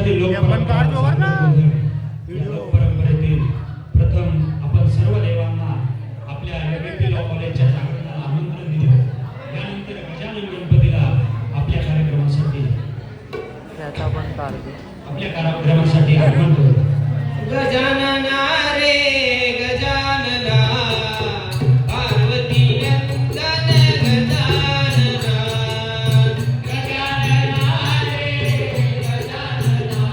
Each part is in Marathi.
महाराष्ट्रातील लोकपरंपरेतील प्रथम आपण सर्व देवांना आपल्या एबीपी लॉ कॉलेजच्या जागरणाला आमंत्रण दिले. त्यानंतर गजानन गणपतीला आपल्या कार्यक्रमासाठी आगमन करू. गजानना रे गजानना पार्वती नंदन गजानना गजानना रे गजानना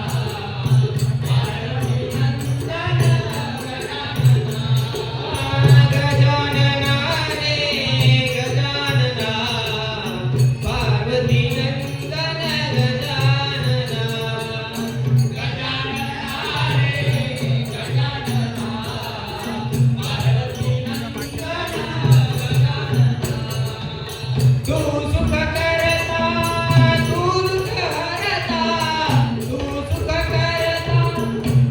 पार्वती नंदन गजानना रे गजानना पार्वती नंदन गजानना तू सुख करता तू दुःख हरता तू सुख करता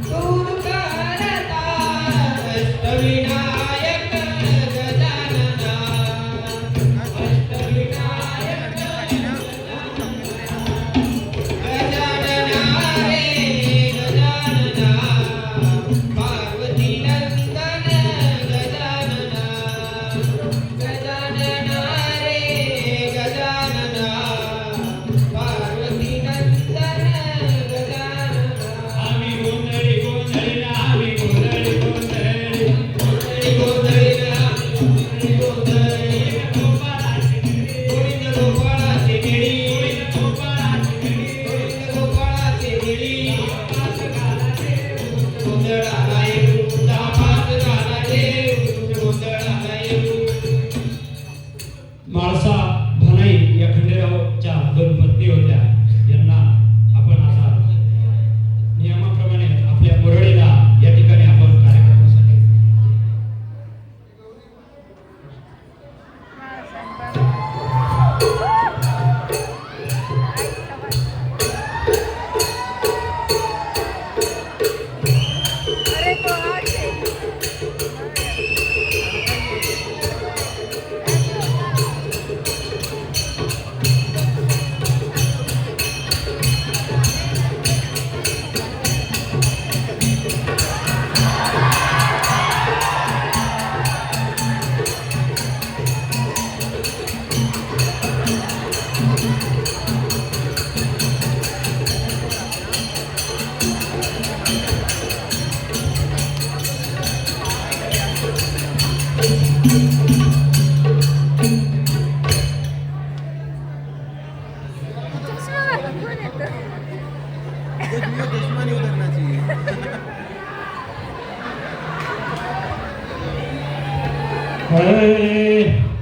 तू दुःख हरता अष्टविनायक गजानना अष्टविनायक गजानना रे गजानना पार्वती नंदन गजानना गजानना रे गजानना पार्वती नंदन गजानना आम्ही गोंधळी गोंधळीला आम्ही गोंधळी गोंधळी गोंधळीला गोंधळी गोविंद गोपाळाची केळी गोविंद गोपाळाची केळी गोंधळाला येऊ दामास झाला देव गोंधळाला येऊ. माळसा भनाई या खंडेरावच्या 2 पत्नी होत्या. यांना आपण आता नियमाप्रमाणे आपल्या मुरळीला या ठिकाणी आपण कार्यक्रमासाठी अरे तो हार से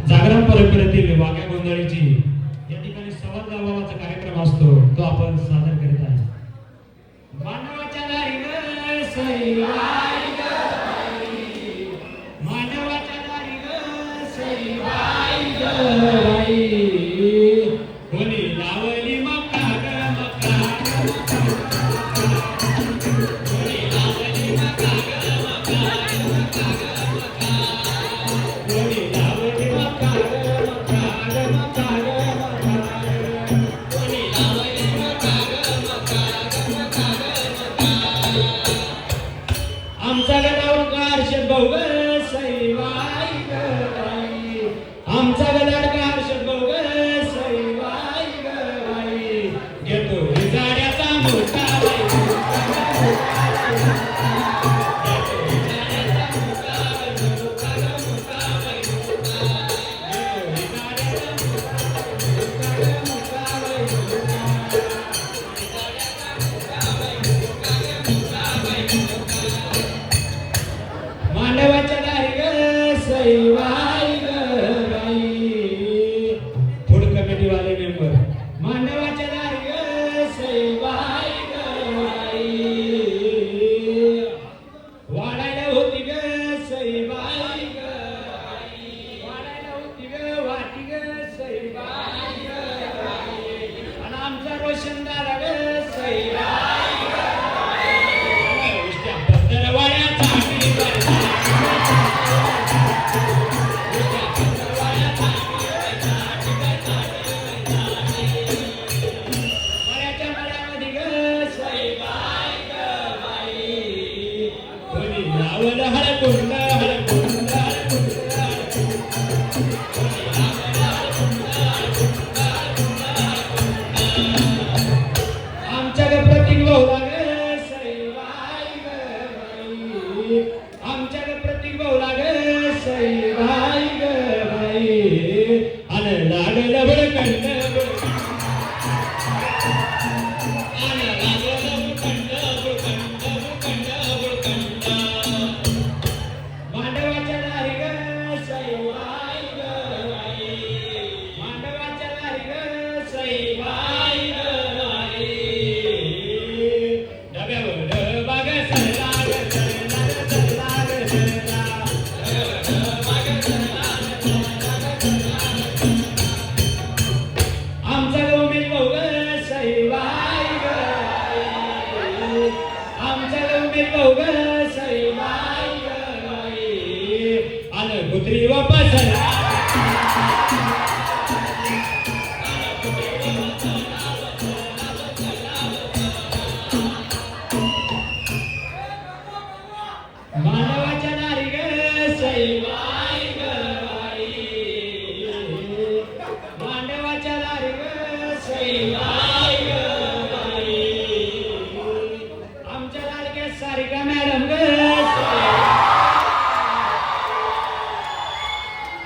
जागरण परंपरेतील वाघ्या गोंधळीची या ठिकाणी संवाद लावाचा कार्यक्रम असतो, तो आपण सादर करीत आहे. मानवाच्या दारी ग सईबाई ग बाई, मानवाच्या दारी ग सईबाई ग बाई, कोणी लावली मका ग मका कोणी लावली मका ग मका मका कोणी लावली मका ग मका कोणी लावली मका ग मका बाई ग बाई. आमच्या लाडक्या सारिका मॅडम ग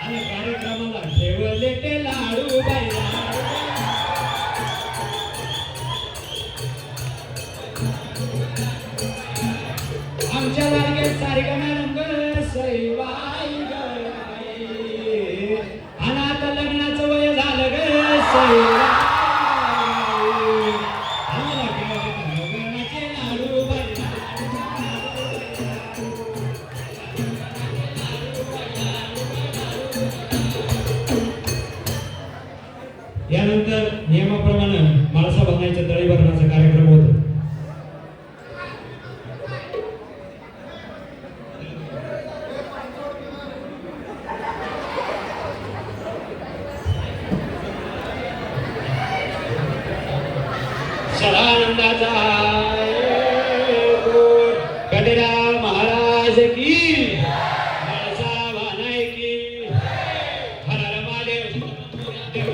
आणि कार्यक्रमाला ठेवले ते लाडू बाई आमच्या लाडक्या सारिका मॅडम ग सईबाई ग बाई. आणि आता लग्नाचं वय झालं ग सईबाई. आम्हाला ठेवले लग्नाचे लाडू बाई यानंतर नियमाप्रमाणे माळसा बांधायच्या तळी भरण्याचा कार्यक्रम होतो. सदानंदाचा गणेराव महाराज की माळसा बांधाय की हर हर महादेव देव